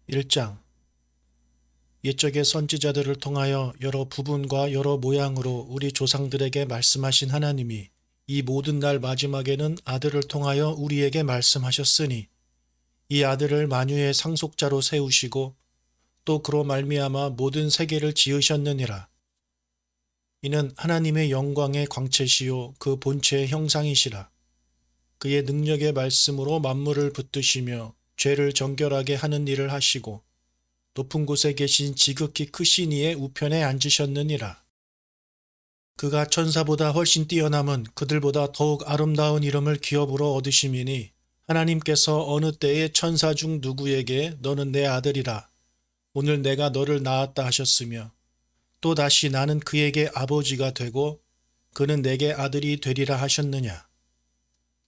1장. 옛적의 선지자들을 통하여 여러 부분과 여러 모양으로 우리 조상들에게 말씀하신 하나님이 이 모든 날 마지막에는 아들을 통하여 우리에게 말씀하셨으니 이 아들을 만유의 상속자로 세우시고 또 그로 말미암아 모든 세계를 지으셨느니라. 이는 하나님의 영광의 광채시요 그 본체의 형상이시라. 그의 능력의 말씀으로 만물을 붙드시며 죄를 정결하게 하는 일을 하시고 높은 곳에 계신 지극히 크신 이의 우편에 앉으셨느니라. 그가 천사보다 훨씬 뛰어남은 그들보다 더욱 아름다운 이름을 기업으로 얻으심이니 하나님께서 어느 때에 천사 중 누구에게 너는 내 아들이라 오늘 내가 너를 낳았다 하셨으며 또 다시 나는 그에게 아버지가 되고 그는 내게 아들이 되리라 하셨느냐.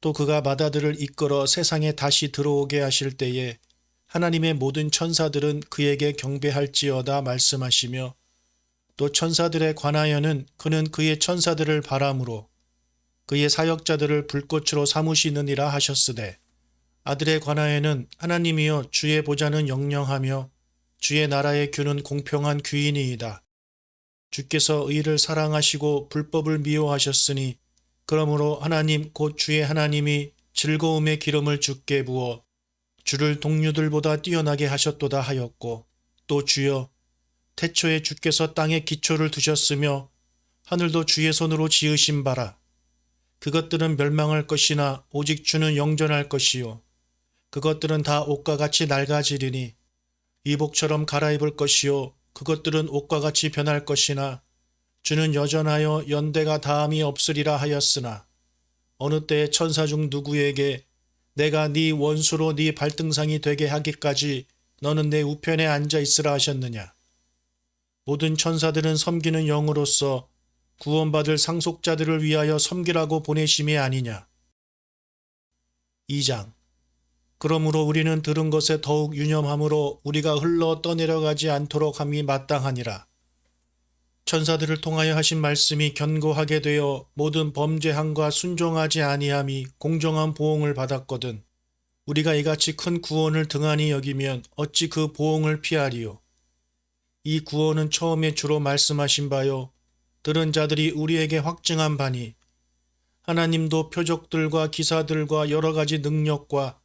또 그가 맏아들을 이끌어 세상에 다시 들어오게 하실 때에 하나님의 모든 천사들은 그에게 경배할지어다 말씀하시며 또 천사들에 관하여는 그는 그의 천사들을 바람으로 그의 사역자들을 불꽃으로 삼으시느니라 하셨으되 아들에 관하여는 하나님이여 주의 보좌는 영영하며 주의 나라의 규는 공평한 규이니이다. 주께서 의를 사랑하시고 불법을 미워하셨으니 그러므로 하나님 곧 주의 하나님이 즐거움의 기름을 주께 부어 주를 동류들보다 뛰어나게 하셨도다 하였고 또 주여 태초에 주께서 땅에 기초를 두셨으며 하늘도 주의 손으로 지으신 바라. 그것들은 멸망할 것이나 오직 주는 영존할 것이요 그것들은 다 옷과 같이 낡아지리니 이복처럼 갈아입을 것이요 그것들은 옷과 같이 변할 것이나 주는 여전하여 연대가 다함이 없으리라 하였으나 어느 때에 천사 중 누구에게 내가 네 원수로 네 발등상이 되게 하기까지 너는 내 우편에 앉아 있으라 하셨느냐. 모든 천사들은 섬기는 영으로서 구원받을 상속자들을 위하여 섬기라고 보내심이 아니냐. 2장. 그러므로 우리는 들은 것에 더욱 유념함으로 우리가 흘러 떠내려가지 않도록 함이 마땅하니라. 천사들을 통하여 하신 말씀이 견고하게 되어 모든 범죄함과 순종하지 아니함이 공정한 보응을 받았거든. 우리가 이같이 큰 구원을 등한히 여기면 어찌 그 보응을 피하리요. 이 구원은 처음에 주로 말씀하신 바요 들은 자들이 우리에게 확증한 바니 하나님도 표적들과 기사들과 여러 가지 능력과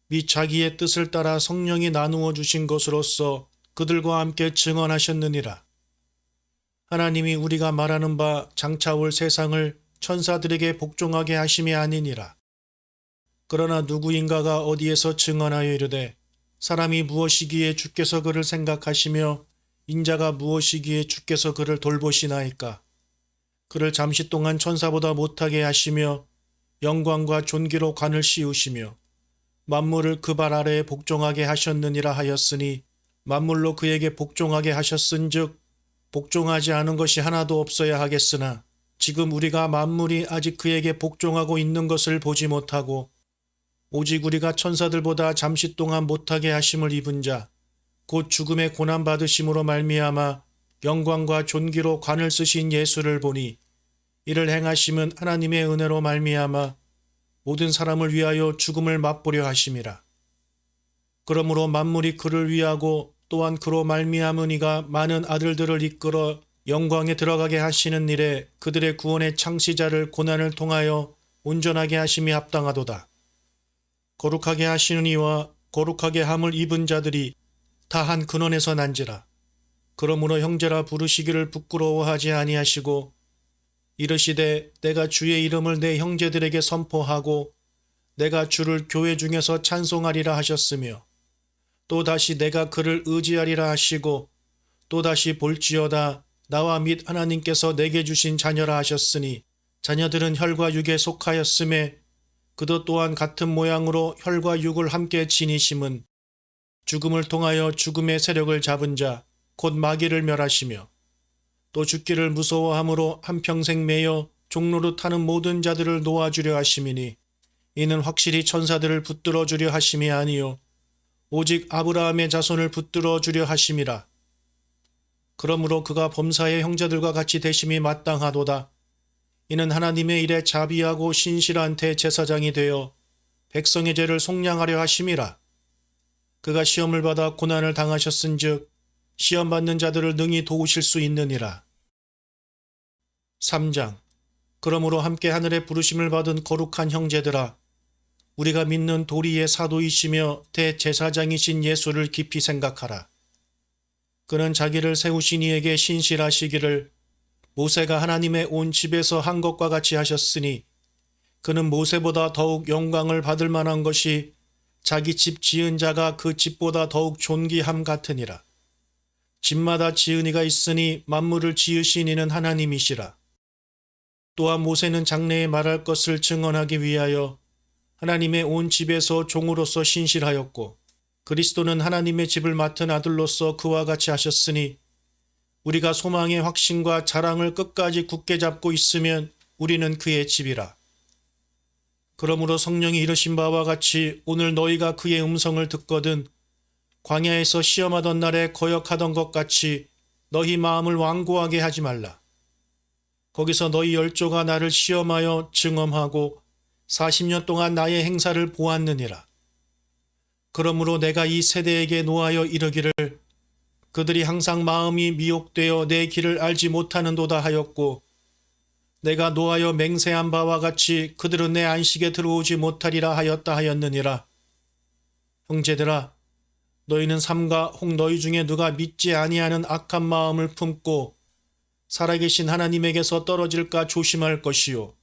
및 자기의 뜻을 따라 성령이 나누어 주신 것으로서 그들과 함께 증언하셨느니라. 하나님이 우리가 말하는 바 장차 올 세상을 천사들에게 복종하게 하심이 아니니라. 그러나 누구인가가 어디에서 증언하여 이르되 사람이 무엇이기에 주께서 그를 생각하시며 인자가 무엇이기에 주께서 그를 돌보시나이까. 그를 잠시 동안 천사보다 못하게 하시며 영광과 존귀로 관을 씌우시며 만물을 그 발 아래에 복종하게 하셨느니라 하였으니 만물로 그에게 복종하게 하셨은즉 복종하지 않은 것이 하나도 없어야 하겠으나 지금 우리가 만물이 아직 그에게 복종하고 있는 것을 보지 못하고 오직 우리가 천사들보다 잠시 동안 못하게 하심을 입은 자 곧 죽음의 고난 받으심으로 말미암아 영광과 존귀로 관을 쓰신 예수를 보니 이를 행하심은 하나님의 은혜로 말미암아 모든 사람을 위하여 죽음을 맛보려 하심이라. 그러므로 만물이 그를 위하고 또한 그로 말미암으니가 많은 아들들을 이끌어 영광에 들어가게 하시는 일에 그들의 구원의 창시자를 고난을 통하여 온전하게 하심이 합당하도다. 거룩하게 하시는 이와 거룩하게 함을 입은 자들이 다 한 근원에서 난지라. 그러므로 형제라 부르시기를 부끄러워하지 아니하시고 이르시되 내가 주의 이름을 내 형제들에게 선포하고 내가 주를 교회 중에서 찬송하리라 하셨으며 또다시 내가 그를 의지하리라 하시고 또다시 볼지어다 나와 및 하나님께서 내게 주신 자녀라 하셨으니 자녀들은 혈과 육에 속하였음에 그도 또한 같은 모양으로 혈과 육을 함께 지니심은 죽음을 통하여 죽음의 세력을 잡은 자 곧 마귀를 멸하시며 또 죽기를 무서워함으로 한평생 매여 종로로 타는 모든 자들을 놓아주려 하심이니 이는 확실히 천사들을 붙들어 주려 하심이 아니요 오직 아브라함의 자손을 붙들어 주려 하심이라. 그러므로 그가 범사의 형제들과 같이 되심이 마땅하도다. 이는 하나님의 일에 자비하고 신실한 대제사장이 되어 백성의 죄를 속량하려 하심이라. 그가 시험을 받아 고난을 당하셨은즉 시험 받는 자들을 능히 도우실 수 있느니라. 3장. 그러므로 함께 하늘의 부르심을 받은 거룩한 형제들아, 우리가 믿는 도리의 사도이시며 대제사장이신 예수를 깊이 생각하라. 그는 자기를 세우신 이에게 신실하시기를 모세가 하나님의 온 집에서 한 것과 같이 하셨으니 그는 모세보다 더욱 영광을 받을 만한 것이 자기 집 지은 자가 그 집보다 더욱 존귀함 같으니라. 집마다 지은 이가 있으니 만물을 지으신 이는 하나님이시라. 또한 모세는 장래에 말할 것을 증언하기 위하여 하나님의 온 집에서 종으로서 신실하였고 그리스도는 하나님의 집을 맡은 아들로서 그와 같이 하셨으니 우리가 소망의 확신과 자랑을 끝까지 굳게 잡고 있으면 우리는 그의 집이라. 그러므로 성령이 이르신 바와 같이 오늘 너희가 그의 음성을 듣거든 광야에서 시험하던 날에 거역하던 것 같이 너희 마음을 완고하게 하지 말라. 거기서 너희 열조가 나를 시험하여 증언하고 40년 동안 나의 행사를 보았느니라. 그러므로 내가 이 세대에게 노하여 이르기를 그들이 항상 마음이 미혹되어 내 길을 알지 못하는도다 하였고 내가 노하여 맹세한 바와 같이 그들은 내 안식에 들어오지 못하리라 하였다 하였느니라. 형제들아, 너희는 삼가 혹 너희 중에 누가 믿지 아니하는 악한 마음을 품고 살아계신 하나님에게서 떨어질까 조심할 것이요.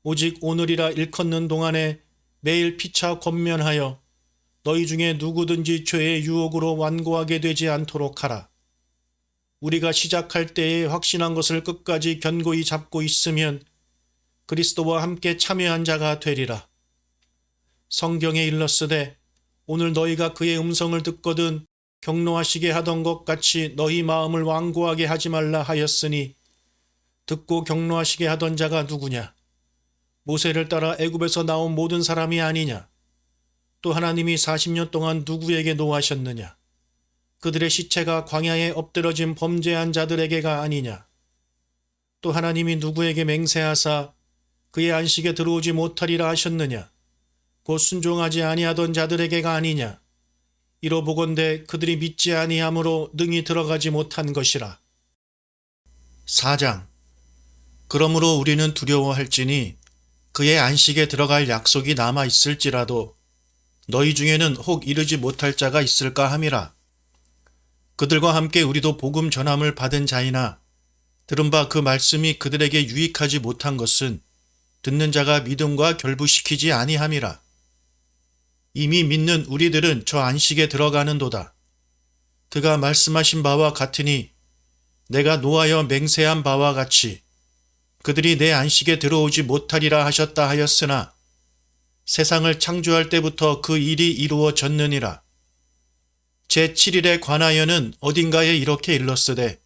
오직 오늘이라 일컫는 동안에 매일 피차 권면하여 너희 중에 누구든지 죄의 유혹으로 완고하게 되지 않도록 하라. 우리가 시작할 때에 확신한 것을 끝까지 견고히 잡고 있으면 그리스도와 함께 참여한 자가 되리라. 성경에 일렀으되 오늘 너희가 그의 음성을 듣거든 경노하시게 하던 것 같이 너희 마음을 완고하게 하지 말라 하였으니 듣고 경노하시게 하던 자가 누구냐? 모세를 따라 애굽에서 나온 모든 사람이 아니냐? 또 하나님이 40년 동안 누구에게 노하셨느냐? 그들의 시체가 광야에 엎드러진 범죄한 자들에게가 아니냐? 또 하나님이 누구에게 맹세하사 그의 안식에 들어오지 못하리라 하셨느냐? 곧 순종하지 아니하던 자들에게가 아니냐? 이로보건대 그들이 믿지 아니함으로 능히 들어가지 못한 것이라. 4장. 그러므로 우리는 두려워할지니 그의 안식에 들어갈 약속이 남아 있을지라도 너희 중에는 혹 이르지 못할 자가 있을까 함이라. 그들과 함께 우리도 복음 전함을 받은 자이나 들은 바 그 말씀이 그들에게 유익하지 못한 것은 듣는 자가 믿음과 결부시키지 아니함이라. 이미 믿는 우리들은 저 안식에 들어가는도다. 그가 말씀하신 바와 같으니 내가 노하여 맹세한 바와 같이 그들이 내 안식에 들어오지 못하리라 하셨다 하였으나 세상을 창조할 때부터 그 일이 이루어졌느니라. 제7일에 관하여는 어딘가에 이렇게 일렀으되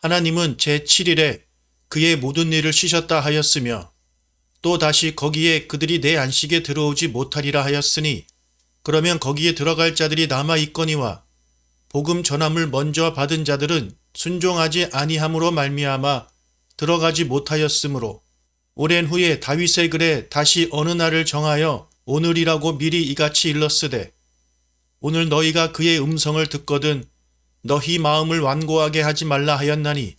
하나님은 제7일에 그의 모든 일을 쉬셨다 하였으며 또 다시 거기에 그들이 내 안식에 들어오지 못하리라 하였으니 그러면 거기에 들어갈 자들이 남아 있거니와 복음 전함을 먼저 받은 자들은 순종하지 아니함으로 말미암아 들어가지 못하였으므로 오랜 후에 다윗의 글에 다시 어느 날을 정하여 오늘이라고 미리 이같이 일렀으되 오늘 너희가 그의 음성을 듣거든 너희 마음을 완고하게 하지 말라 하였나니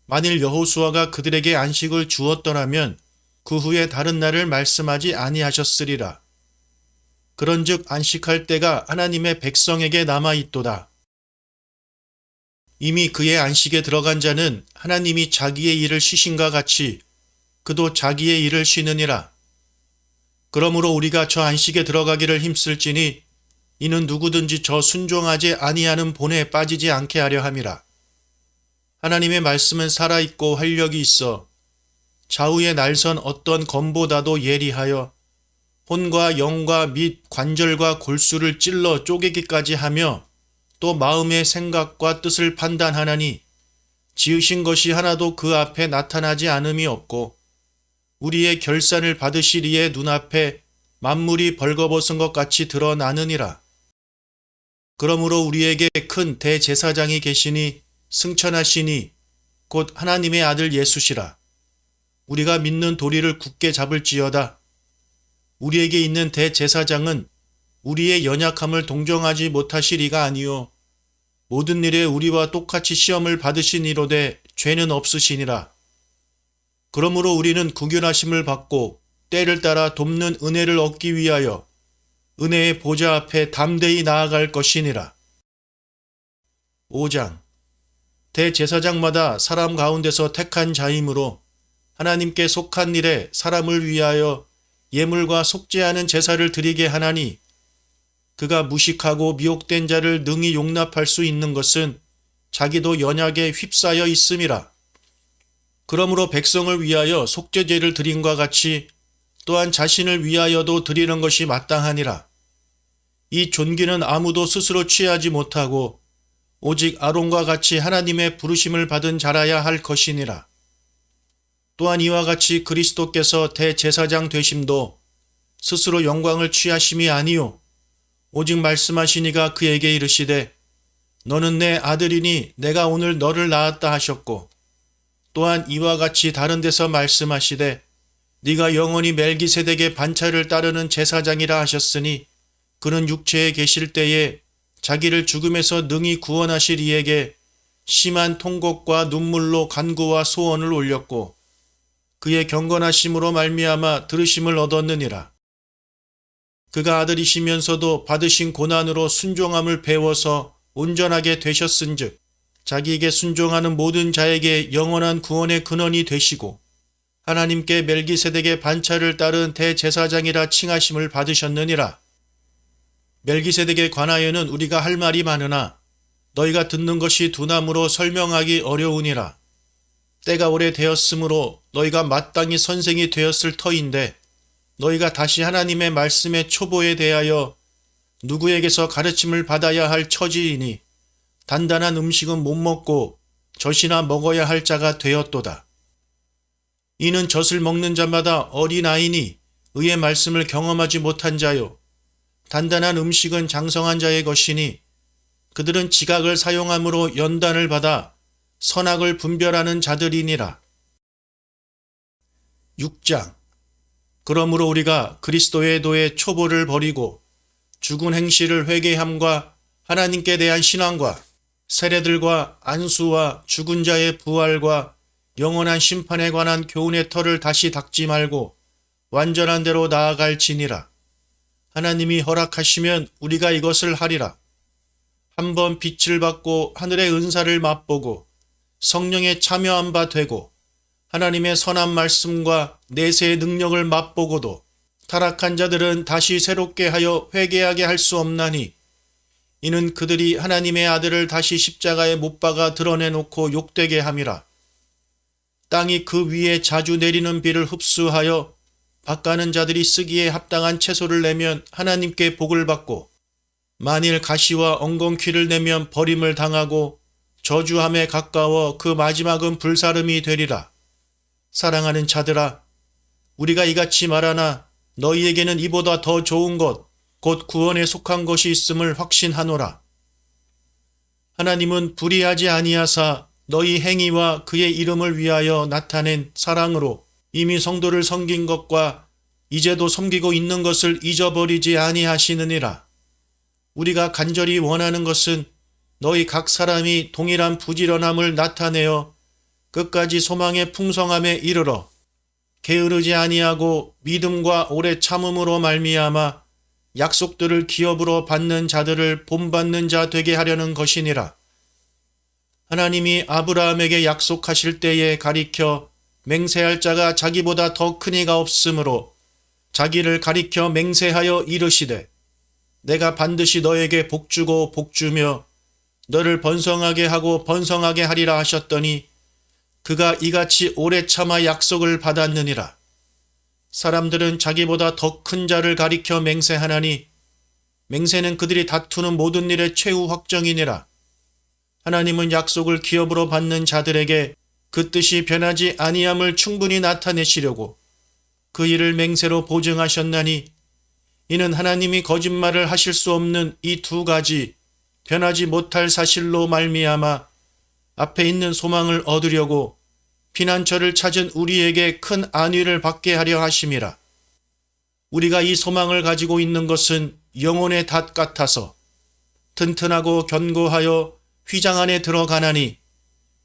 만일 여호수아가 그들에게 안식을 주었더라면 그 후에 다른 날을 말씀하지 아니하셨으리라. 그런즉 안식할 때가 하나님의 백성에게 남아있도다. 이미 그의 안식에 들어간 자는 하나님이 자기의 일을 쉬신가 같이 그도 자기의 일을 쉬느니라. 그러므로 우리가 저 안식에 들어가기를 힘쓸지니 이는 누구든지 저 순종하지 아니하는 본에 빠지지 않게 하려 함이라. 하나님의 말씀은 살아있고 활력이 있어 좌우의 날선 어떤 검보다도 예리하여 혼과 영과 및 관절과 골수를 찔러 쪼개기까지 하며 또 마음의 생각과 뜻을 판단하나니 지으신 것이 하나도 그 앞에 나타나지 않음이 없고 우리의 결산을 받으실 이의 눈앞에 만물이 벌거벗은 것 같이 드러나느니라. 그러므로 우리에게 큰 대제사장이 계시니 승천하시니 곧 하나님의 아들 예수시라. 우리가 믿는 도리를 굳게 잡을지어다. 우리에게 있는 대제사장은 우리의 연약함을 동정하지 못하시리가 아니요 모든 일에 우리와 똑같이 시험을 받으시니로되 죄는 없으시니라. 그러므로 우리는 구견하심을 받고 때를 따라 돕는 은혜를 얻기 위하여 은혜의 보좌 앞에 담대히 나아갈 것이니라. 5장. 대제사장마다 사람 가운데서 택한 자이므로 하나님께 속한 일에 사람을 위하여 예물과 속죄하는 제사를 드리게 하나니 그가 무식하고 미혹된 자를 능히 용납할 수 있는 것은 자기도 연약에 휩싸여 있음이라. 그러므로 백성을 위하여 속죄제를 드림과 같이 또한 자신을 위하여도 드리는 것이 마땅하니라. 이 존귀는 아무도 스스로 취하지 못하고 오직 아론과 같이 하나님의 부르심을 받은 자라야 할 것이니라. 또한 이와 같이 그리스도께서 대제사장 되심도 스스로 영광을 취하심이 아니요 오직 말씀하시니가 그에게 이르시되 너는 내 아들이니 내가 오늘 너를 낳았다 하셨고 또한 이와 같이 다른 데서 말씀하시되 네가 영원히 멜기세덱의 반차를 따르는 제사장이라 하셨으니 그는 육체에 계실 때에 자기를 죽음에서 능히 구원하실 이에게 심한 통곡과 눈물로 간구와 소원을 올렸고 그의 경건하심으로 말미암아 들으심을 얻었느니라. 그가 아들이시면서도 받으신 고난으로 순종함을 배워서 온전하게 되셨은즉 자기에게 순종하는 모든 자에게 영원한 구원의 근원이 되시고 하나님께 멜기세덱의 반차를 따른 대제사장이라 칭하심을 받으셨느니라. 멜기세덱에 관하여는 우리가 할 말이 많으나 너희가 듣는 것이 두나무로 설명하기 어려우니라. 때가 오래되었으므로 너희가 마땅히 선생이 되었을 터인데 너희가 다시 하나님의 말씀의 초보에 대하여 누구에게서 가르침을 받아야 할 처지이니 단단한 음식은 못 먹고 젖이나 먹어야 할 자가 되었도다. 이는 젖을 먹는 자마다 어린아이니 의의 말씀을 경험하지 못한 자요 단단한 음식은 장성한 자의 것이니 그들은 지각을 사용함으로 연단을 받아 선악을 분별하는 자들이니라. 6장. 그러므로 우리가 그리스도의 도의 초보를 버리고 죽은 행실을 회개함과 하나님께 대한 신앙과 세례들과 안수와 죽은 자의 부활과 영원한 심판에 관한 교훈의 털을 다시 닦지 말고 완전한 대로 나아갈지니라. 하나님이 허락하시면 우리가 이것을 하리라. 한번 빛을 받고 하늘의 은사를 맛보고 성령에 참여한 바 되고 하나님의 선한 말씀과 내세의 능력을 맛보고도 타락한 자들은 다시 새롭게 하여 회개하게 할 수 없나니 이는 그들이 하나님의 아들을 다시 십자가에 못 박아 드러내놓고 욕되게 함이라. 땅이 그 위에 자주 내리는 비를 흡수하여 밭가는 자들이 쓰기에 합당한 채소를 내면 하나님께 복을 받고 만일 가시와 엉겅퀴를 내면 버림을 당하고 저주함에 가까워 그 마지막은 불사름이 되리라. 사랑하는 자들아, 우리가 이같이 말하나 너희에게는 이보다 더 좋은 것, 곧 구원에 속한 것이 있음을 확신하노라. 하나님은 불의하지 아니하사 너희 행위와 그의 이름을 위하여 나타낸 사랑으로 이미 성도를 섬긴 것과 이제도 섬기고 있는 것을 잊어버리지 아니하시느니라. 우리가 간절히 원하는 것은 너희 각 사람이 동일한 부지런함을 나타내어 끝까지 소망의 풍성함에 이르러 게으르지 아니하고 믿음과 오래 참음으로 말미암아 약속들을 기업으로 받는 자들을 본받는 자 되게 하려는 것이니라. 하나님이 아브라함에게 약속하실 때에 가리켜 맹세할 자가 자기보다 더 큰 이가 없으므로 자기를 가리켜 맹세하여 이르시되 내가 반드시 너에게 복주고 복주며 너를 번성하게 하고 번성하게 하리라 하셨더니 그가 이같이 오래 참아 약속을 받았느니라. 사람들은 자기보다 더 큰 자를 가리켜 맹세하나니 맹세는 그들이 다투는 모든 일의 최후 확정이니라. 하나님은 약속을 기업으로 받는 자들에게 그 뜻이 변하지 아니함을 충분히 나타내시려고 그 일을 맹세로 보증하셨나니 이는 하나님이 거짓말을 하실 수 없는 이 두 가지 변하지 못할 사실로 말미암아 앞에 있는 소망을 얻으려고 피난처를 찾은 우리에게 큰 안위를 받게 하려 하심이라. 우리가 이 소망을 가지고 있는 것은 영혼의 닷 같아서 튼튼하고 견고하여 휘장 안에 들어가나니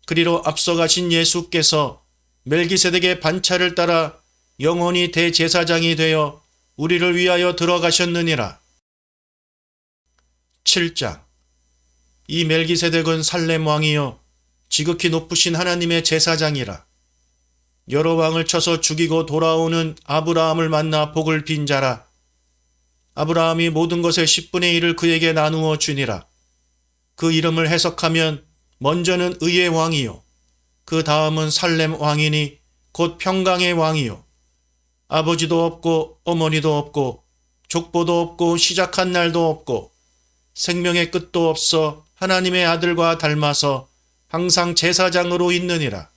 그리로 앞서가신 예수께서 멜기세덱의 반차를 따라 영원히 대제사장이 되어 우리를 위하여 들어가셨느니라. 7장. 이 멜기세덱은 살렘 왕이요 지극히 높으신 하나님의 제사장이라. 여러 왕을 쳐서 죽이고 돌아오는 아브라함을 만나 복을 빈 자라. 아브라함이 모든 것의 10분의 1을 그에게 나누어 주니라. 그 이름을 해석하면 먼저는 의의 왕이요 그 다음은 살렘 왕이니 곧 평강의 왕이요 아버지도 없고 어머니도 없고 족보도 없고 시작한 날도 없고 생명의 끝도 없어 하나님의 아들과 닮아서 항상 제사장으로 있느니라.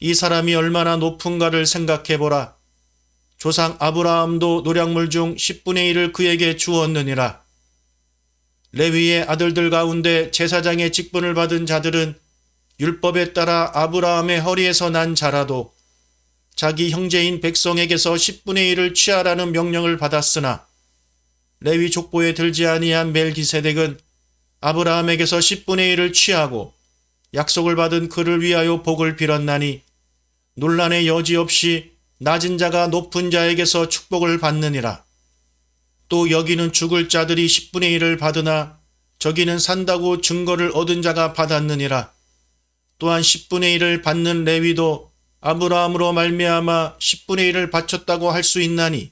이 사람이 얼마나 높은가를 생각해보라. 조상 아브라함도 노략물 중 10분의 1을 그에게 주었느니라. 레위의 아들들 가운데 제사장의 직분을 받은 자들은 율법에 따라 아브라함의 허리에서 난 자라도 자기 형제인 백성에게서 10분의 1을 취하라는 명령을 받았으나 레위 족보에 들지 아니한 멜기세덱은 아브라함에게서 10분의 1을 취하고 약속을 받은 그를 위하여 복을 빌었나니 논란의 여지 없이 낮은 자가 높은 자에게서 축복을 받느니라. 또 여기는 죽을 자들이 10분의 1을 받으나 저기는 산다고 증거를 얻은 자가 받았느니라. 또한 10분의 1을 받는 레위도 아브라함으로 말미암아 10분의 1을 바쳤다고 할 수 있나니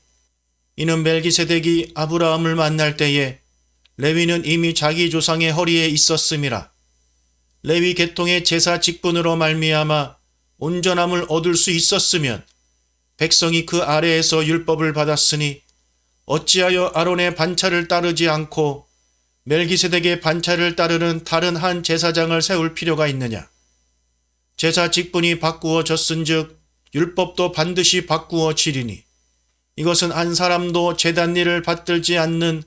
이는 멜기세덱이 아브라함을 만날 때에 레위는 이미 자기 조상의 허리에 있었음이라. 레위 계통의 제사 직분으로 말미암아 온전함을 얻을 수 있었으면 백성이 그 아래에서 율법을 받았으니 어찌하여 아론의 반차를 따르지 않고 멜기세덱의 반차를 따르는 다른 한 제사장을 세울 필요가 있느냐. 제사 직분이 바꾸어졌은즉 율법도 반드시 바꾸어지리니 이것은 한 사람도 제단 일을 받들지 않는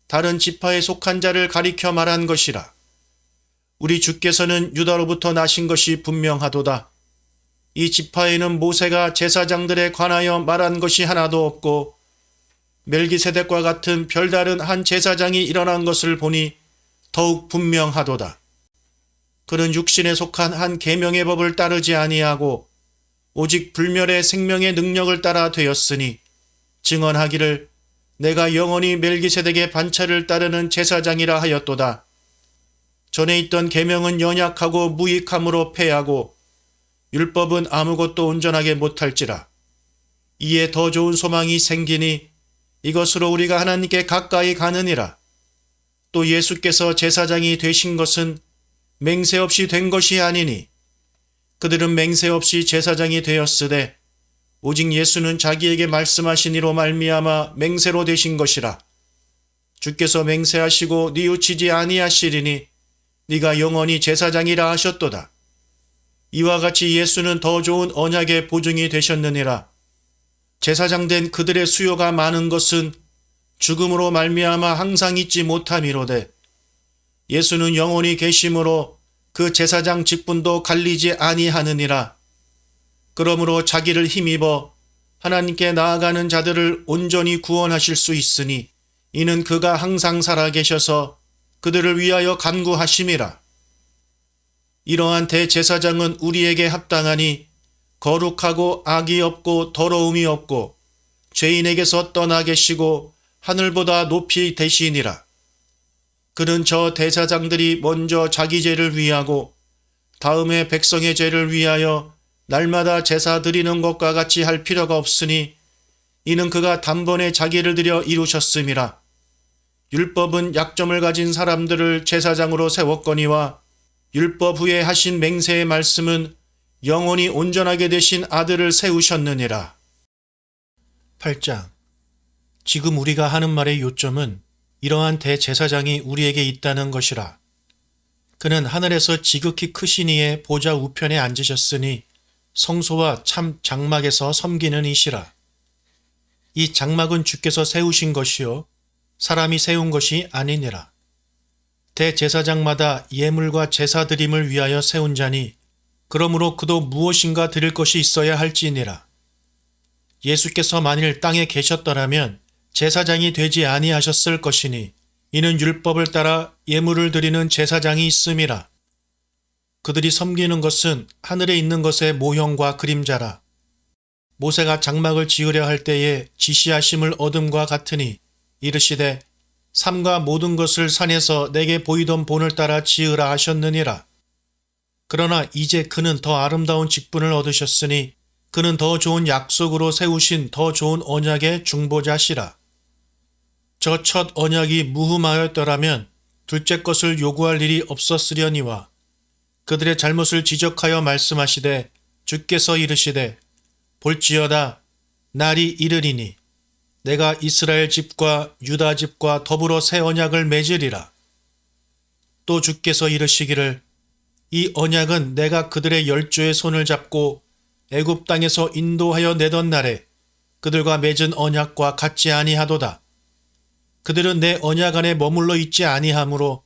다른 지파에 속한 자를 가리켜 말한 것이라. 우리 주께서는 유다로부터 나신 것이 분명하도다. 이 지파에는 모세가 제사장들에 관하여 말한 것이 하나도 없고 멜기세덱과 같은 별다른 한 제사장이 일어난 것을 보니 더욱 분명하도다. 그는 육신에 속한 한 계명의 법을 따르지 아니하고 오직 불멸의 생명의 능력을 따라 되었으니 증언하기를 내가 영원히 멜기세덱의 반차를 따르는 제사장이라 하였도다. 전에 있던 계명은 연약하고 무익함으로 패하고 율법은 아무것도 온전하게 못할지라. 이에 더 좋은 소망이 생기니 이것으로 우리가 하나님께 가까이 가느니라. 또 예수께서 제사장이 되신 것은 맹세 없이 된 것이 아니니 그들은 맹세 없이 제사장이 되었으되 오직 예수는 자기에게 말씀하신 이로 말미암아 맹세로 되신 것이라. 주께서 맹세하시고 뉘우치지 아니하시리니 네가 영원히 제사장이라 하셨도다. 이와 같이 예수는 더 좋은 언약의 보증이 되셨느니라. 제사장 된 그들의 수요가 많은 것은 죽음으로 말미암아 항상 잊지 못함이로되 예수는 영원히 계심으로 그 제사장 직분도 갈리지 아니하느니라. 그러므로 자기를 힘입어 하나님께 나아가는 자들을 온전히 구원하실 수 있으니 이는 그가 항상 살아계셔서 그들을 위하여 간구하심이라. 이러한 대제사장은 우리에게 합당하니 거룩하고 악이 없고 더러움이 없고 죄인에게서 떠나 계시고 하늘보다 높이 되시니라. 그는 저 대제사장들이 먼저 자기 죄를 위하고 다음에 백성의 죄를 위하여 날마다 제사 드리는 것과 같이 할 필요가 없으니 이는 그가 단번에 자기를 들여 이루셨음이라. 율법은 약점을 가진 사람들을 제사장으로 세웠거니와 율법 후에 하신 맹세의 말씀은 영원히 온전하게 되신 아들을 세우셨느니라. 8장. 지금 우리가 하는 말의 요점은 이러한 대제사장이 우리에게 있다는 것이라. 그는 하늘에서 지극히 크신 이의 보좌 우편에 앉으셨으니 성소와 참 장막에서 섬기는 이시라. 이 장막은 주께서 세우신 것이요 사람이 세운 것이 아니니라. 대제사장마다 예물과 제사 드림을 위하여 세운 자니 그러므로 그도 무엇인가 드릴 것이 있어야 할지니라. 예수께서 만일 땅에 계셨더라면 제사장이 되지 아니하셨을 것이니 이는 율법을 따라 예물을 드리는 제사장이 있음이라. 그들이 섬기는 것은 하늘에 있는 것의 모형과 그림자라. 모세가 장막을 지으려 할 때에 지시하심을 얻음과 같으니 이르시되 삼가 모든 것을 산에서 내게 보이던 본을 따라 지으라 하셨느니라. 그러나 이제 그는 더 아름다운 직분을 얻으셨으니 그는 더 좋은 약속으로 세우신 더 좋은 언약의 중보자시라. 저 첫 언약이 무흠하였더라면 둘째 것을 요구할 일이 없었으려니와 그들의 잘못을 지적하여 말씀하시되 주께서 이르시되 볼지어다 날이 이르리니 내가 이스라엘 집과 유다 집과 더불어 새 언약을 맺으리라. 또 주께서 이르시기를 이 언약은 내가 그들의 열조의 손을 잡고 애굽 땅에서 인도하여 내던 날에 그들과 맺은 언약과 같지 아니하도다. 그들은 내 언약 안에 머물러 있지 아니하므로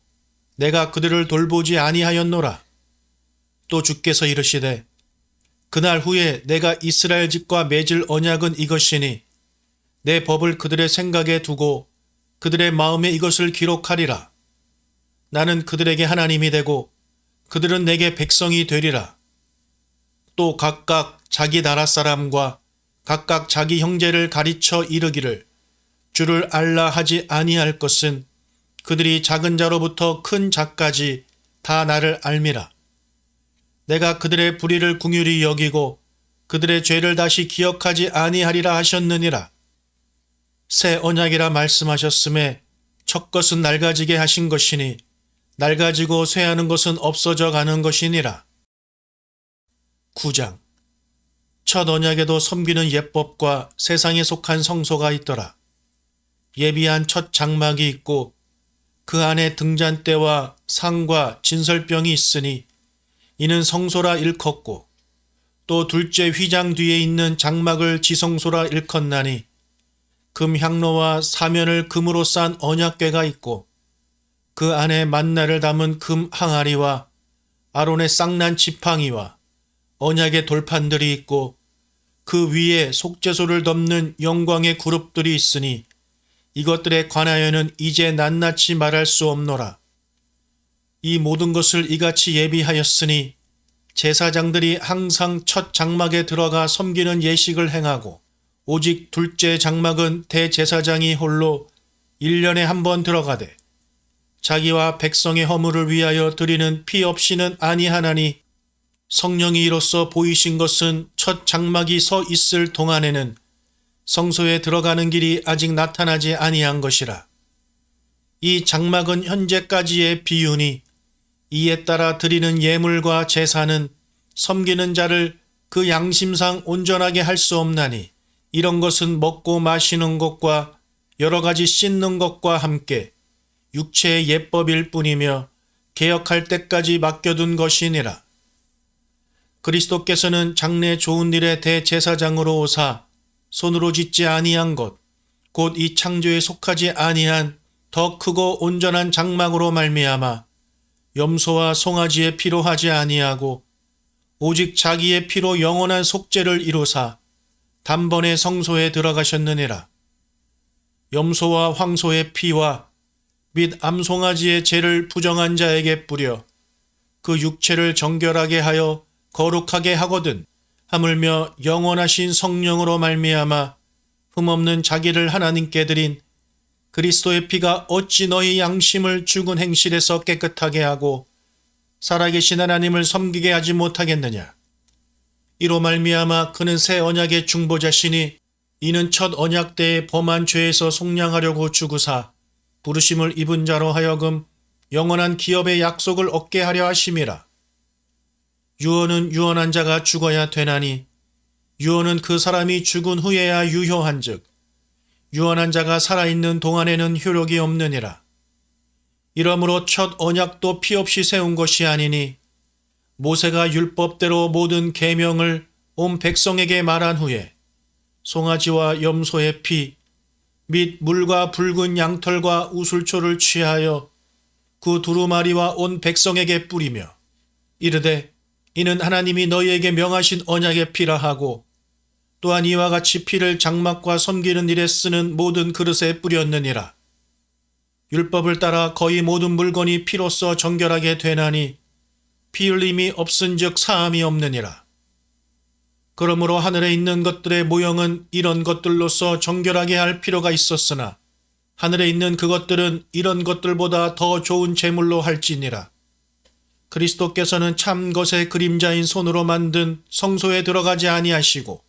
내가 그들을 돌보지 아니하였노라. 또 주께서 이르시되 그날 후에 내가 이스라엘 집과 맺을 언약은 이것이니 내 법을 그들의 생각에 두고 그들의 마음에 이것을 기록하리라. 나는 그들에게 하나님이 되고 그들은 내게 백성이 되리라. 또 각각 자기 나라 사람과 각각 자기 형제를 가르쳐 이르기를 주를 알라 하지 아니할 것은 그들이 작은 자로부터 큰 자까지 다 나를 알미라. 내가 그들의 불의를 긍휼히 여기고 그들의 죄를 다시 기억하지 아니하리라 하셨느니라. 새 언약이라 말씀하셨음에 첫 것은 낡아지게 하신 것이니 낡아지고 쇠하는 것은 없어져 가는 것이니라. 9장. 첫 언약에도 섬기는 예법과 세상에 속한 성소가 있더라. 예비한 첫 장막이 있고 그 안에 등잔대와 상과 진설병이 있으니 이는 성소라 일컫고 또 둘째 휘장 뒤에 있는 장막을 지성소라 일컫나니 금 향로와 사면을 금으로 싼 언약궤가 있고 그 안에 만나를 담은 금 항아리와 아론의 쌍난 지팡이와 언약의 돌판들이 있고 그 위에 속죄소를 덮는 영광의 그룹들이 있으니 이것들에 관하여는 이제 낱낱이 말할 수 없노라. 이 모든 것을 이같이 예비하였으니 제사장들이 항상 첫 장막에 들어가 섬기는 예식을 행하고 오직 둘째 장막은 대제사장이 홀로 1년에 한 번 들어가되 자기와 백성의 허물을 위하여 드리는 피 없이는 아니하나니 성령이 이로써 보이신 것은 첫 장막이 서 있을 동안에는 성소에 들어가는 길이 아직 나타나지 아니한 것이라. 이 장막은 현재까지의 비유니 이에 따라 드리는 예물과 제사는 섬기는 자를 그 양심상 온전하게 할 수 없나니 이런 것은 먹고 마시는 것과 여러 가지 씻는 것과 함께 육체의 예법일 뿐이며 개혁할 때까지 맡겨둔 것이니라. 그리스도께서는 장래 좋은 일의 대제사장으로 오사 손으로 짓지 아니한 것, 곧 이 창조에 속하지 아니한 더 크고 온전한 장막으로 말미암아 염소와 송아지의 피로 하지 아니하고 오직 자기의 피로 영원한 속죄를 이루사 단번에 성소에 들어가셨느니라. 염소와 황소의 피와 및 암송아지의 죄를 부정한 자에게 뿌려 그 육체를 정결하게 하여 거룩하게 하거든 하물며 영원하신 성령으로 말미암아 흠없는 자기를 하나님께 드린 그리스도의 피가 어찌 너희 양심을 죽은 행실에서 깨끗하게 하고 살아계신 하나님을 섬기게 하지 못하겠느냐. 이로 말미암아 그는 새 언약의 중보자시니 이는 첫 언약 때의 범한 죄에서 속량하려고 죽으사 부르심을 입은 자로 하여금 영원한 기업의 약속을 얻게 하려 하심이라. 유언은 유언한 자가 죽어야 되나니 유언은 그 사람이 죽은 후에야 유효한즉 유언한 자가 살아있는 동안에는 효력이 없느니라. 이러므로 첫 언약도 피 없이 세운 것이 아니니 모세가 율법대로 모든 계명을 온 백성에게 말한 후에 송아지와 염소의 피 및 물과 붉은 양털과 우슬초를 취하여 그 두루마리와 온 백성에게 뿌리며 이르되 이는 하나님이 너희에게 명하신 언약의 피라 하고 또한 이와 같이 피를 장막과 섬기는 일에 쓰는 모든 그릇에 뿌렸느니라. 율법을 따라 거의 모든 물건이 피로써 정결하게 되나니 피 흘림이 없은즉 사함이 없느니라. 그러므로 하늘에 있는 것들의 모형은 이런 것들로서 정결하게 할 필요가 있었으나 하늘에 있는 그것들은 이런 것들보다 더 좋은 제물로 할지니라. 그리스도께서는 참 것의 그림자인 손으로 만든 성소에 들어가지 아니하시고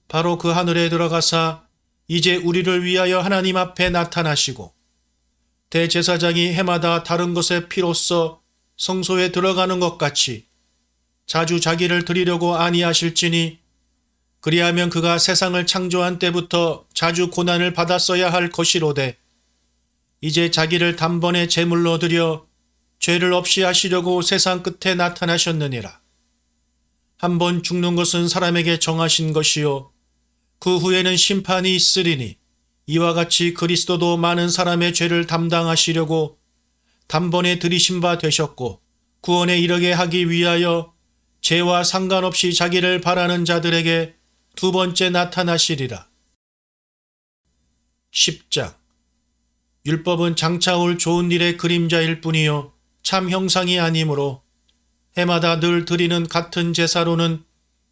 바로 그 하늘에 들어가사 이제 우리를 위하여 하나님 앞에 나타나시고 대제사장이 해마다 다른 것의 피로써 성소에 들어가는 것 같이 자주 자기를 드리려고 아니하실지니 그리하면 그가 세상을 창조한 때부터 자주 고난을 받았어야 할 것이로되 이제 자기를 단번에 제물로 드려 죄를 없이 하시려고 세상 끝에 나타나셨느니라. 한 번 죽는 것은 사람에게 정하신 것이요 그 후에는 심판이 있으리니 이와 같이 그리스도도 많은 사람의 죄를 담당하시려고 단번에 들이신 바 되셨고 구원에 이르게 하기 위하여 죄와 상관없이 자기를 바라는 자들에게 두 번째 나타나시리라. 10장. 율법은 장차 올 좋은 일의 그림자일 뿐이요 참 형상이 아니므로 해마다 늘 드리는 같은 제사로는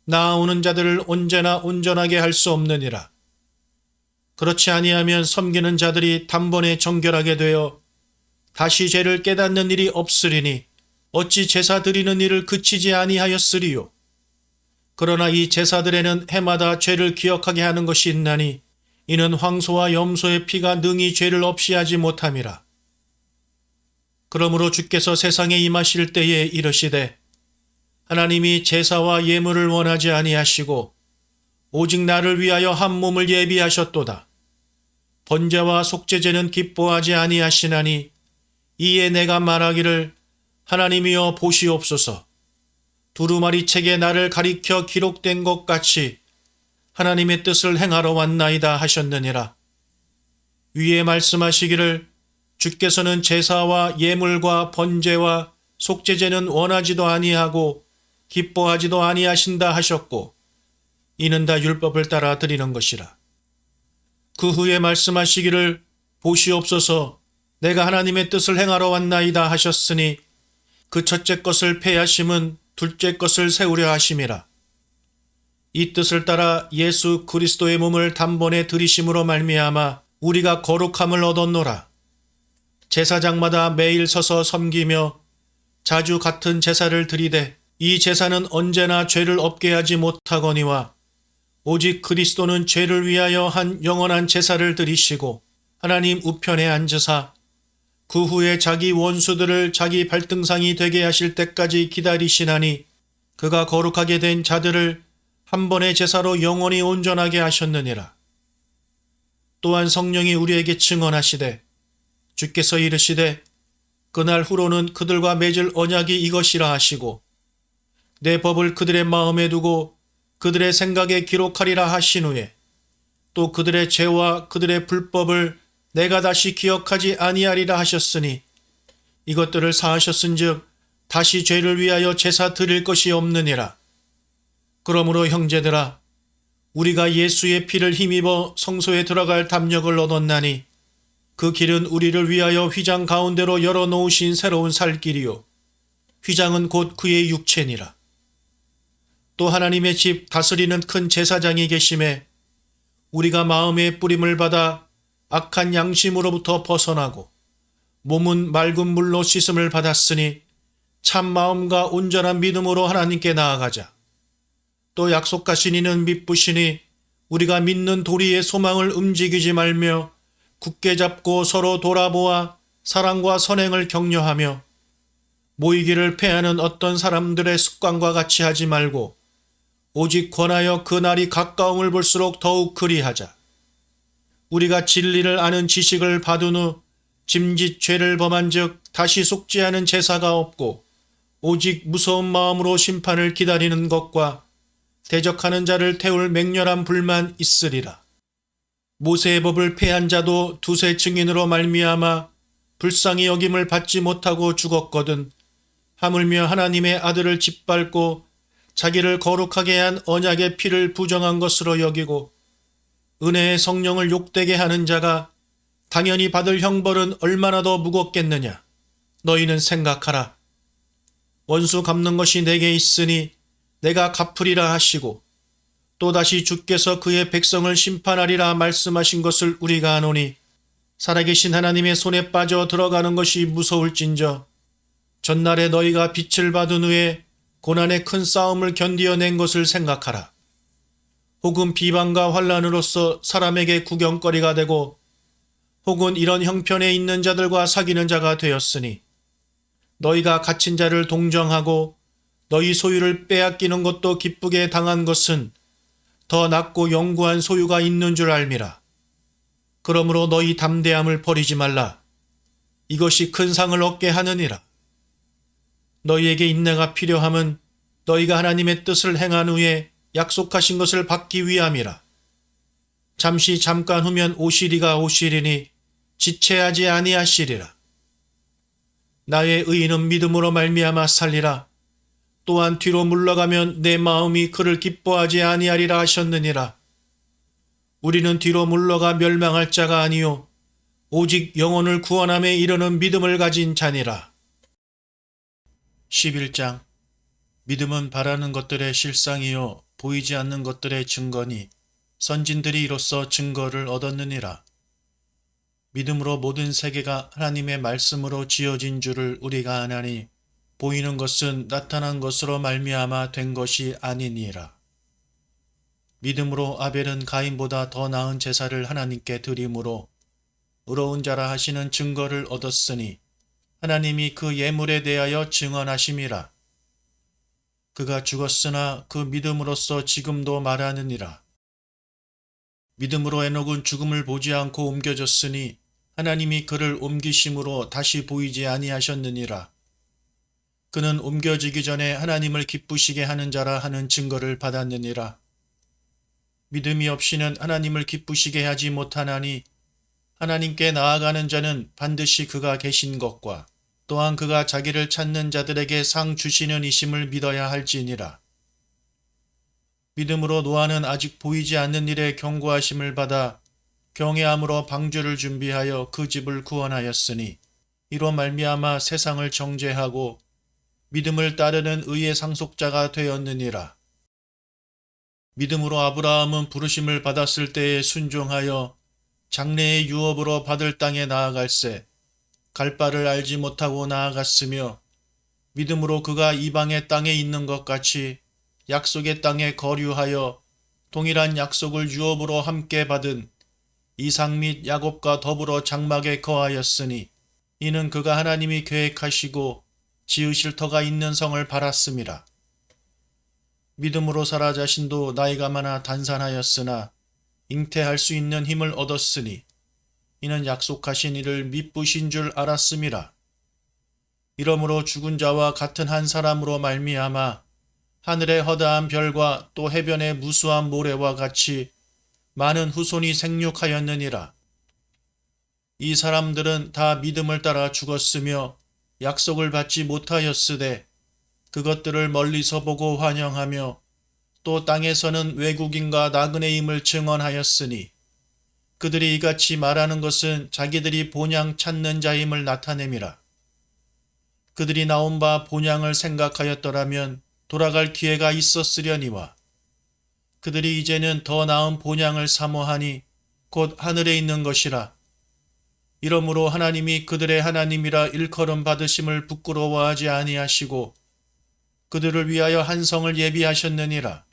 나아오는 자들을 언제나 온전하게 할 수 없느니라. 그렇지 아니하면 섬기는 자들이 단번에 정결하게 되어 다시 죄를 깨닫는 일이 없으리니 어찌 제사 드리는 일을 그치지 아니하였으리요. 그러나 이 제사들에는 해마다 죄를 기억하게 하는 것이 있나니 이는 황소와 염소의 피가 능히 죄를 없이 하지 못함이라. 그러므로 주께서 세상에 임하실 때에 이르시되 하나님이 제사와 예물을 원하지 아니하시고 오직 나를 위하여 한 몸을 예비하셨도다. 번제와 속죄제는 기뻐하지 아니하시나니 이에 내가 말하기를 하나님이여 보시옵소서. 두루마리 책에 나를 가리켜 기록된 것 같이 하나님의 뜻을 행하러 왔나이다 하셨느니라. 위에 말씀하시기를 주께서는 제사와 예물과 번제와 속죄제는 원하지도 아니하고 기뻐하지도 아니하신다 하셨고 이는 다 율법을 따라 드리는 것이라. 그 후에 말씀하시기를 보시옵소서 내가 하나님의 뜻을 행하러 왔나이다 하셨으니 그 첫째 것을 폐하심은 둘째 것을 세우려 하심이라. 이 뜻을 따라 예수 그리스도의 몸을 단번에 들이심으로 말미암아 우리가 거룩함을 얻었노라. 제사장마다 매일 서서 섬기며 자주 같은 제사를 드리되 이 제사는 언제나 죄를 없게 하지 못하거니와 오직 그리스도는 죄를 위하여 한 영원한 제사를 드리시고 하나님 우편에 앉으사 그 후에 자기 원수들을 자기 발등상이 되게 하실 때까지 기다리시나니 그가 거룩하게 된 자들을 한 번의 제사로 영원히 온전하게 하셨느니라. 또한 성령이 우리에게 증언하시되 주께서 이르시되 그날 후로는 그들과 맺을 언약이 이것이라 하시고 내 법을 그들의 마음에 두고 그들의 생각에 기록하리라 하신 후에 또 그들의 죄와 그들의 불법을 내가 다시 기억하지 아니하리라 하셨으니 이것들을 사하셨은즉 다시 죄를 위하여 제사 드릴 것이 없느니라. 그러므로 형제들아 우리가 예수의 피를 힘입어 성소에 들어갈 담력을 얻었나니 그 길은 우리를 위하여 휘장 가운데로 열어놓으신 새로운 살 길이요 휘장은 곧 그의 육체니라. 또 하나님의 집 다스리는 큰 제사장이 계심에 우리가 마음의 뿌림을 받아 악한 양심으로부터 벗어나고 몸은 맑은 물로 씻음을 받았으니 참 마음과 온전한 믿음으로 하나님께 나아가자. 또 약속하신 이는 믿으시니 우리가 믿는 도리의 소망을 움직이지 말며 굳게 잡고 서로 돌아보아 사랑과 선행을 격려하며 모이기를 패하는 어떤 사람들의 습관과 같이 하지 말고 오직 권하여 그 날이 가까움을 볼수록 더욱 그리하자. 우리가 진리를 아는 지식을 받은 후 짐짓 죄를 범한 즉 다시 속지 않은 제사가 없고 오직 무서운 마음으로 심판을 기다리는 것과 대적하는 자를 태울 맹렬한 불만 있으리라. 모세의 법을 폐한 자도 두세 증인으로 말미암아 불쌍히 여김을 받지 못하고 죽었거든 하물며 하나님의 아들을 짓밟고 자기를 거룩하게 한 언약의 피를 부정한 것으로 여기고 은혜의 성령을 욕되게 하는 자가 당연히 받을 형벌은 얼마나 더 무겁겠느냐. 너희는 생각하라. 원수 갚는 것이 내게 있으니 내가 갚으리라 하시고 또다시 주께서 그의 백성을 심판하리라 말씀하신 것을 우리가 아노니 살아계신 하나님의 손에 빠져 들어가는 것이 무서울진저 전날에 너희가 빛을 받은 후에 고난의 큰 싸움을 견디어낸 것을 생각하라. 혹은 비방과 환란으로서 사람에게 구경거리가 되고 혹은 이런 형편에 있는 자들과 사귀는 자가 되었으니 너희가 갇힌 자를 동정하고 너희 소유를 빼앗기는 것도 기쁘게 당한 것은 더 낫고 영구한 소유가 있는 줄 알미라. 그러므로 너희 담대함을 버리지 말라. 이것이 큰 상을 얻게 하느니라. 너희에게 인내가 필요함은 너희가 하나님의 뜻을 행한 후에 약속하신 것을 받기 위함이라. 잠깐 후면 오시리가 오시리니 지체하지 아니하시리라. 나의 의인은 믿음으로 말미암아 살리라. 또한 뒤로 물러가면 내 마음이 그를 기뻐하지 아니하리라 하셨느니라. 우리는 뒤로 물러가 멸망할 자가 아니요 오직 영혼을 구원함에 이르는 믿음을 가진 자니라. 11장. 믿음은 바라는 것들의 실상이요 보이지 않는 것들의 증거니 선진들이 이로써 증거를 얻었느니라. 믿음으로 모든 세계가 하나님의 말씀으로 지어진 줄을 우리가 아나니 보이는 것은 나타난 것으로 말미암아 된 것이 아니니라. 믿음으로 아벨은 가인보다 더 나은 제사를 하나님께 드림으로 의로운 자라 하시는 증거를 얻었으니 하나님이 그 예물에 대하여 증언하심이라. 그가 죽었으나 그 믿음으로써 지금도 말하느니라. 믿음으로 에녹은 죽음을 보지 않고 옮겨졌으니 하나님이 그를 옮기심으로 다시 보이지 아니하셨느니라. 그는 옮겨지기 전에 하나님을 기쁘시게 하는 자라 하는 증거를 받았느니라. 믿음이 없이는 하나님을 기쁘시게 하지 못하나니 하나님께 나아가는 자는 반드시 그가 계신 것과 또한 그가 자기를 찾는 자들에게 상 주시는 이심을 믿어야 할지니라. 믿음으로 노아는 아직 보이지 않는 일에 경고하심을 받아 경외함으로 방주를 준비하여 그 집을 구원하였으니 이로 말미암아 세상을 정죄하고 믿음을 따르는 의의 상속자가 되었느니라. 믿음으로 아브라함은 부르심을 받았을 때에 순종하여 장래의 유업으로 받을 땅에 나아갈새 갈 바를 알지 못하고 나아갔으며 믿음으로 그가 이방의 땅에 있는 것 같이 약속의 땅에 거류하여 동일한 약속을 유업으로 함께 받은 이삭 및 야곱과 더불어 장막에 거하였으니 이는 그가 하나님이 계획하시고 지으실 터가 있는 성을 바랐음이라. 믿음으로 사라 자신도 나이가 많아 단산하였으나 잉태할 수 있는 힘을 얻었으니 이는 약속하신 이를 미쁘신 줄 알았음이라. 이러므로 죽은 자와 같은 한 사람으로 말미암아 하늘의 허다한 별과 또 해변의 무수한 모래와 같이 많은 후손이 생육하였느니라. 이 사람들은 다 믿음을 따라 죽었으며 약속을 받지 못하였으되 그것들을 멀리서 보고 환영하며 또 땅에서는 외국인과 나그네임을 증언하였으니 그들이 이같이 말하는 것은 자기들이 본향 찾는 자임을 나타냄이라. 그들이 나온 바 본향을 생각하였더라면 돌아갈 기회가 있었으려니와 그들이 이제는 더 나은 본향을 사모하니 곧 하늘에 있는 것이라. 이러므로 하나님이 그들의 하나님이라 일컬음 받으심을 부끄러워하지 아니하시고 그들을 위하여 한 성을 예비하셨느니라.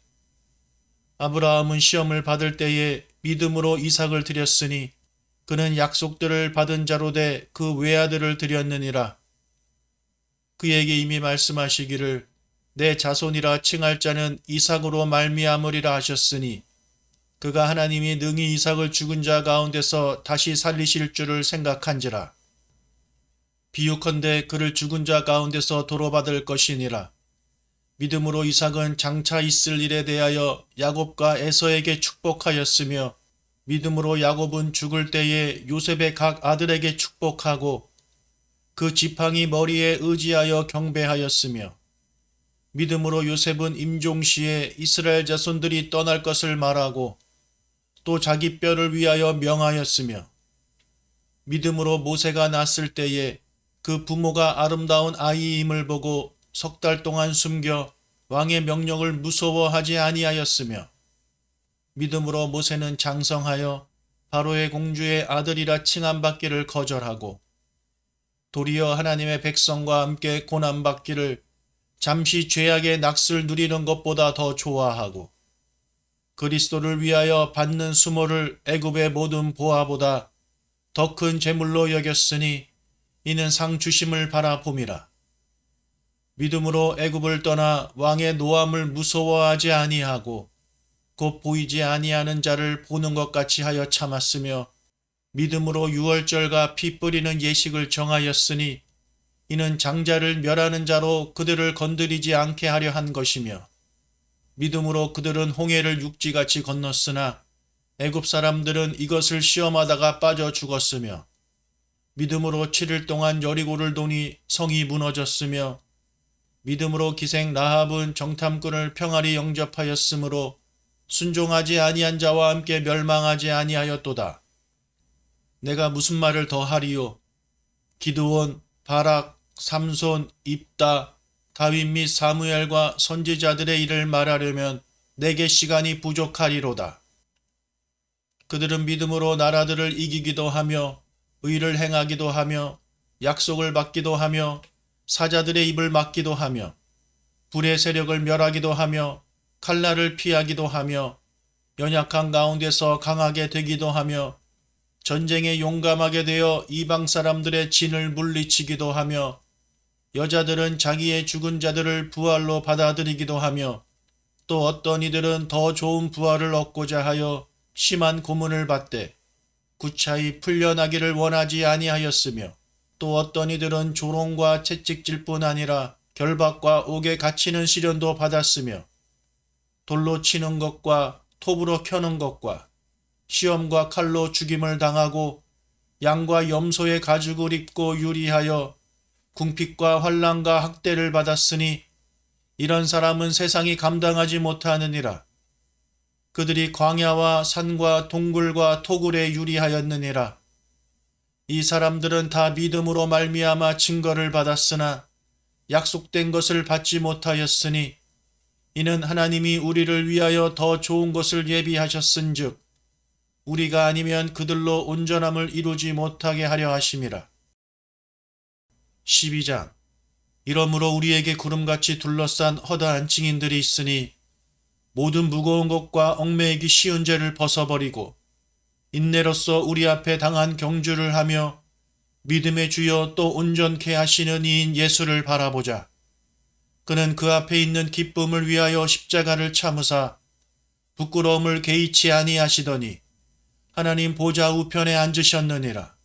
아브라함은 시험을 받을 때에 믿음으로 이삭을 드렸으니 그는 약속들을 받은 자로 돼 그 외아들을 드렸느니라. 그에게 이미 말씀하시기를 내 자손이라 칭할 자는 이삭으로 말미암으리라 하셨으니 그가 하나님이 능히 이삭을 죽은 자 가운데서 다시 살리실 줄을 생각한지라. 비유컨대 그를 죽은 자 가운데서 도로받을 것이니라. 믿음으로 이삭은 장차 있을 일에 대하여 야곱과 에서에게 축복하였으며 믿음으로 야곱은 죽을 때에 요셉의 각 아들에게 축복하고 그 지팡이 머리에 의지하여 경배하였으며 믿음으로 요셉은 임종시에 이스라엘 자손들이 떠날 것을 말하고 또 자기 뼈를 위하여 명하였으며, 믿음으로 모세가 낳았을 때에 그 부모가 아름다운 아이임을 보고 석 달 동안 숨겨 왕의 명령을 무서워하지 아니하였으며, 믿음으로 모세는 장성하여 바로의 공주의 아들이라 칭함받기를 거절하고 도리어 하나님의 백성과 함께 고난받기를 잠시 죄악의 낙을 누리는 것보다 더 좋아하고 그리스도를 위하여 받는 수모를 애굽의 모든 보화보다 더 큰 재물로 여겼으니 이는 상 주심을 바라봄이라. 믿음으로 애굽을 떠나 왕의 노함을 무서워하지 아니하고 곧 보이지 아니하는 자를 보는 것 같이 하여 참았으며, 믿음으로 유월절과 피 뿌리는 예식을 정하였으니 이는 장자를 멸하는 자로 그들을 건드리지 않게 하려 한 것이며, 믿음으로 그들은 홍해를 육지같이 건넜으나 애굽 사람들은 이것을 시험하다가 빠져 죽었으며, 믿음으로 7일 동안 여리고를 도니 성이 무너졌으며, 믿음으로 기생 라합은 정탐꾼을 평안히 영접하였으므로 순종하지 아니한 자와 함께 멸망하지 아니하였도다. 내가 무슨 말을 더 하리요? 기드온, 바락, 삼손, 입다, 다윗 및 사무엘과 선지자들의 일을 말하려면 내게 시간이 부족하리로다. 그들은 믿음으로 나라들을 이기기도 하며 의를 행하기도 하며 약속을 받기도 하며 사자들의 입을 막기도 하며 불의 세력을 멸하기도 하며 칼날을 피하기도 하며 연약한 가운데서 강하게 되기도 하며 전쟁에 용감하게 되어 이방 사람들의 진을 물리치기도 하며 여자들은 자기의 죽은 자들을 부활로 받아들이기도 하며 또 어떤 이들은 더 좋은 부활을 얻고자 하여 심한 고문을 받되 구차히 풀려나기를 원하지 아니하였으며 또 어떤 이들은 조롱과 채찍질 뿐 아니라 결박과 옥에 갇히는 시련도 받았으며 돌로 치는 것과 톱으로 켜는 것과 시험과 칼로 죽임을 당하고 양과 염소의 가죽을 입고 유리하여 궁핍과 환난과 학대를 받았으니 이런 사람은 세상이 감당하지 못하느니라. 그들이 광야와 산과 동굴과 토굴에 유리하였느니라. 이 사람들은 다 믿음으로 말미암아 증거를 받았으나 약속된 것을 받지 못하였으니 이는 하나님이 우리를 위하여 더 좋은 것을 예비하셨은즉 우리가 아니면 그들로 온전함을 이루지 못하게 하려 하심이라. 12장. 이러므로 우리에게 구름같이 둘러싼 허다한 증인들이 있으니 모든 무거운 것과 얽매이기 쉬운 죄를 벗어버리고 인내로써 우리 앞에 당한 경주를 하며 믿음의 주여 또 온전케 하시는 이인 예수를 바라보자. 그는 그 앞에 있는 기쁨을 위하여 십자가를 참으사 부끄러움을 개의치 아니하시더니 하나님 보좌 우편에 앉으셨느니라.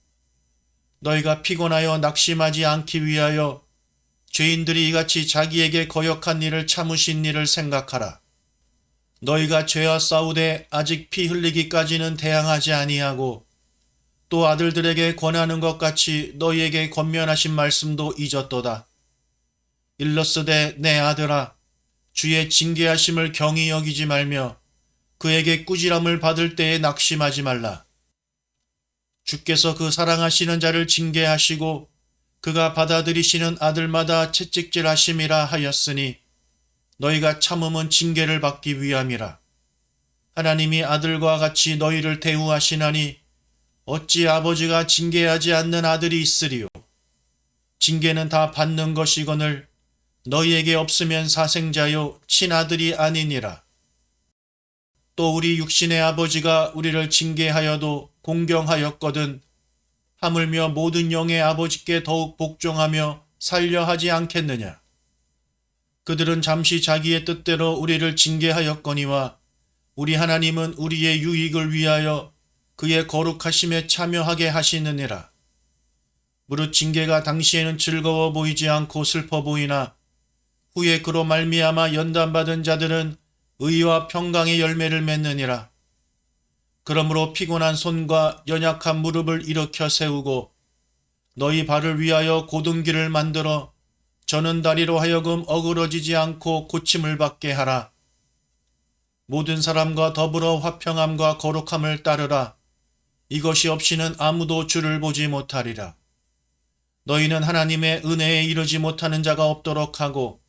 너희가 피곤하여 낙심하지 않기 위하여 죄인들이 이같이 자기에게 거역한 일을 참으신 일을 생각하라. 너희가 죄와 싸우되 아직 피 흘리기까지는 대항하지 아니하고 또 아들들에게 권하는 것 같이 너희에게 권면하신 말씀도 잊었도다. 일러스되 내 아들아, 주의 징계하심을 경히 여기지 말며 그에게 꾸지람을 받을 때에 낙심하지 말라. 주께서 그 사랑하시는 자를 징계하시고 그가 받아들이시는 아들마다 채찍질하심이라 하였으니 너희가 참음은 징계를 받기 위함이라. 하나님이 아들과 같이 너희를 대우하시나니 어찌 아버지가 징계하지 않는 아들이 있으리요. 징계는 다 받는 것이거늘 너희에게 없으면 사생자요 친아들이 아니니라. 또 우리 육신의 아버지가 우리를 징계하여도 공경하였거든 하물며 모든 영의 아버지께 더욱 복종하며 살려 하지 않겠느냐. 그들은 잠시 자기의 뜻대로 우리를 징계하였거니와 우리 하나님은 우리의 유익을 위하여 그의 거룩하심에 참여하게 하시느니라. 무릇 징계가 당시에는 즐거워 보이지 않고 슬퍼 보이나 후에 그로 말미암아 연단받은 자들은 의와 평강의 열매를 맺느니라. 그러므로 피곤한 손과 연약한 무릎을 일으켜 세우고 너희 발을 위하여 고등기를 만들어 저는 다리로 하여금 어그러지지 않고 고침을 받게 하라. 모든 사람과 더불어 화평함과 거룩함을 따르라. 이것이 없이는 아무도 주를 보지 못하리라. 너희는 하나님의 은혜에 이르지 못하는 자가 없도록 하고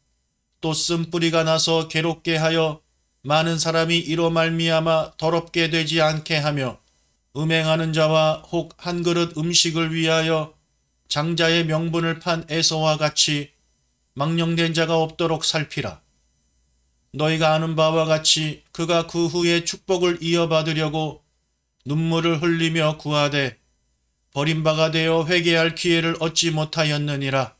또 쓴뿌리가 나서 괴롭게 하여 많은 사람이 이로 말미암아 더럽게 되지 않게 하며 음행하는 자와 혹 한 그릇 음식을 위하여 장자의 명분을 판 에서와 같이 망령된 자가 없도록 살피라. 너희가 아는 바와 같이 그가 그 후에 축복을 이어받으려고 눈물을 흘리며 구하되 버림바가 되어 회개할 기회를 얻지 못하였느니라.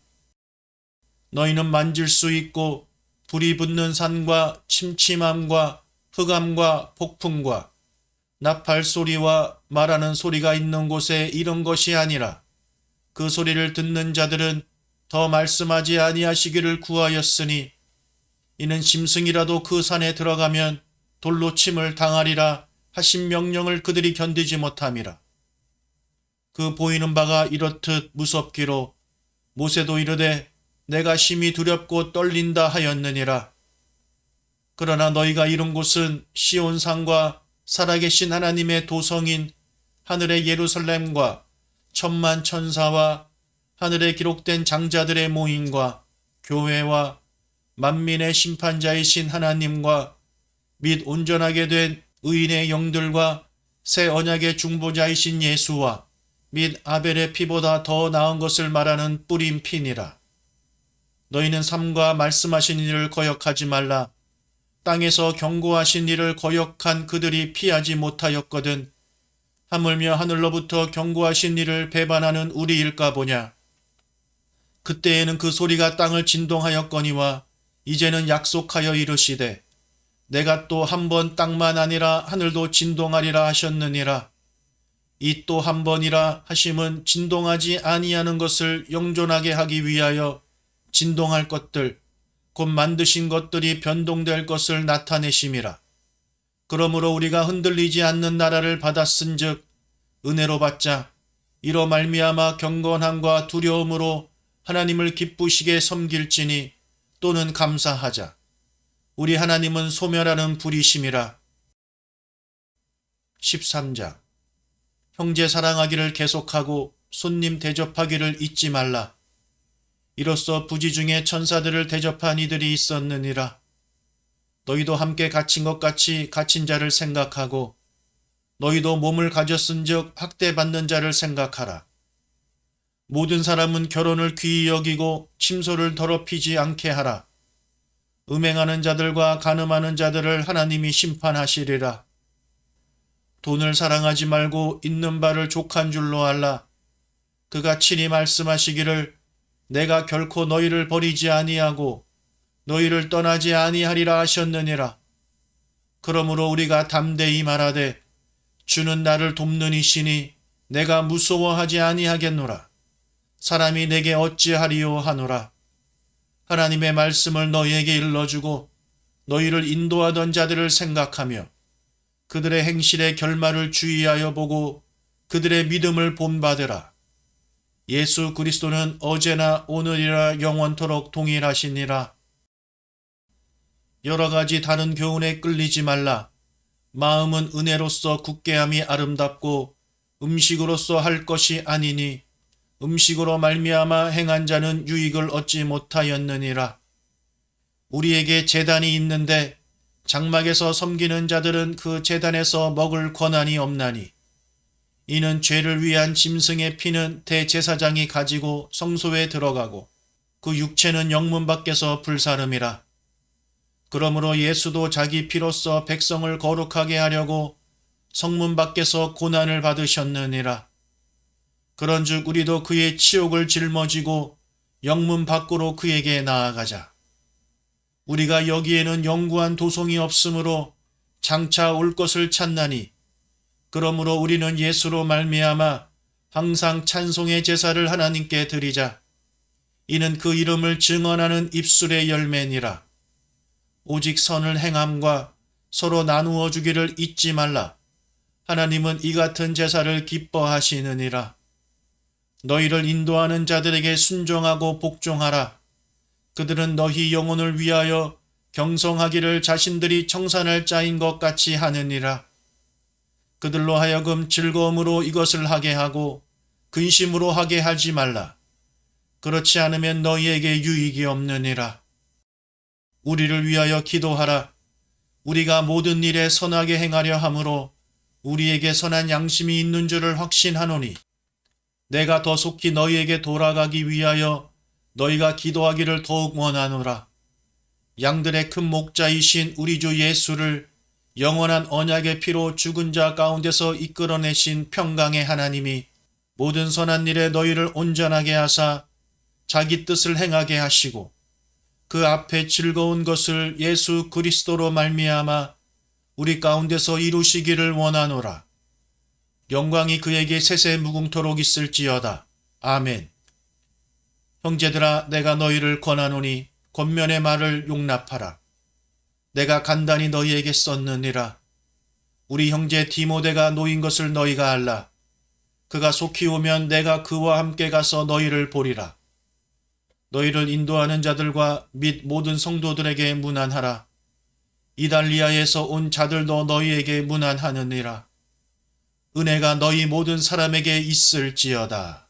너희는 만질 수 있고 불이 붙는 산과 침침함과 흑암과 폭풍과 나팔 소리와 말하는 소리가 있는 곳에 이른 것이 아니라 그 소리를 듣는 자들은 더 말씀하지 아니하시기를 구하였으니 이는 짐승이라도 그 산에 들어가면 돌로 침을 당하리라 하신 명령을 그들이 견디지 못함이라. 그 보이는 바가 이렇듯 무섭기로 모세도 이르되 내가 심히 두렵고 떨린다 하였느니라. 그러나 너희가 이룬 곳은 시온산과 살아계신 하나님의 도성인 하늘의 예루살렘과 천만 천사와 하늘에 기록된 장자들의 모임과 교회와 만민의 심판자이신 하나님과 및 온전하게 된 의인의 영들과 새 언약의 중보자이신 예수와 및 아벨의 피보다 더 나은 것을 말하는 뿌린 피니라. 너희는 삼가 말씀하신 일을 거역하지 말라. 땅에서 경고하신 일을 거역한 그들이 피하지 못하였거든. 하물며 하늘로부터 경고하신 일을 배반하는 우리일까 보냐. 그때에는 그 소리가 땅을 진동하였거니와 이제는 약속하여 이르시되 내가 또 한 번 땅만 아니라 하늘도 진동하리라 하셨느니라. 이 또 한 번이라 하심은 진동하지 아니하는 것을 영존하게 하기 위하여 진동할 것들 곧 만드신 것들이 변동될 것을 나타내심이라. 그러므로 우리가 흔들리지 않는 나라를 받았은즉 은혜로 받자. 이로 말미암아 경건함과 두려움으로 하나님을 기쁘시게 섬길지니 또는 감사하자. 우리 하나님은 소멸하는 불이심이라. 13장. 형제 사랑하기를 계속하고 손님 대접하기를 잊지 말라. 이로써 부지 중에 천사들을 대접한 이들이 있었느니라. 너희도 함께 갇힌 것 같이 갇힌 자를 생각하고 너희도 몸을 가졌은즉 학대받는 자를 생각하라. 모든 사람은 결혼을 귀히 여기고 침소를 더럽히지 않게 하라. 음행하는 자들과 간음하는 자들을 하나님이 심판하시리라. 돈을 사랑하지 말고 있는 바를 족한 줄로 알라. 그가 친히 말씀하시기를 내가 결코 너희를 버리지 아니하고 너희를 떠나지 아니하리라 하셨느니라. 그러므로 우리가 담대히 말하되 주는 나를 돕는 이시니 내가 무서워하지 아니하겠노라. 사람이 내게 어찌하리요 하노라. 하나님의 말씀을 너희에게 일러주고 너희를 인도하던 자들을 생각하며 그들의 행실의 결말을 주의하여 보고 그들의 믿음을 본받으라. 예수 그리스도는 어제나 오늘이라 영원토록 동일하시니라. 여러 가지 다른 교훈에 끌리지 말라. 마음은 은혜로서 굳게함이 아름답고 음식으로서 할 것이 아니니 음식으로 말미암아 행한 자는 유익을 얻지 못하였느니라. 우리에게 제단이 있는데 장막에서 섬기는 자들은 그 제단에서 먹을 권한이 없나니 이는 죄를 위한 짐승의 피는 대제사장이 가지고 성소에 들어가고 그 육체는 영문 밖에서 불사름이라. 그러므로 예수도 자기 피로써 백성을 거룩하게 하려고 성문 밖에서 고난을 받으셨느니라. 그런즉 우리도 그의 치욕을 짊어지고 영문 밖으로 그에게 나아가자. 우리가 여기에는 영구한 도성이 없으므로 장차 올 것을 찾나니 그러므로 우리는 예수로 말미암아 항상 찬송의 제사를 하나님께 드리자. 이는 그 이름을 증언하는 입술의 열매니라. 오직 선을 행함과 서로 나누어 주기를 잊지 말라. 하나님은 이 같은 제사를 기뻐하시느니라. 너희를 인도하는 자들에게 순종하고 복종하라. 그들은 너희 영혼을 위하여 경성하기를 자신들이 청산할 자인 것 같이 하느니라. 그들로 하여금 즐거움으로 이것을 하게 하고 근심으로 하게 하지 말라. 그렇지 않으면 너희에게 유익이 없느니라. 우리를 위하여 기도하라. 우리가 모든 일에 선하게 행하려 함으로 우리에게 선한 양심이 있는 줄을 확신하노니 내가 더 속히 너희에게 돌아가기 위하여 너희가 기도하기를 더욱 원하노라. 양들의 큰 목자이신 우리 주 예수를 영원한 언약의 피로 죽은 자 가운데서 이끌어내신 평강의 하나님이 모든 선한 일에 너희를 온전하게 하사 자기 뜻을 행하게 하시고 그 앞에 즐거운 것을 예수 그리스도로 말미암아 우리 가운데서 이루시기를 원하노라. 영광이 그에게 세세 무궁토록 있을지어다. 아멘. 형제들아, 내가 너희를 권하노니 권면의 말을 용납하라. 내가 간단히 너희에게 썼느니라. 우리 형제 디모데가 노인 것을 너희가 알라. 그가 속히 오면 내가 그와 함께 가서 너희를 보리라. 너희를 인도하는 자들과 및 모든 성도들에게 문안하라. 이달리아에서 온 자들도 너희에게 문안하느니라. 은혜가 너희 모든 사람에게 있을지어다.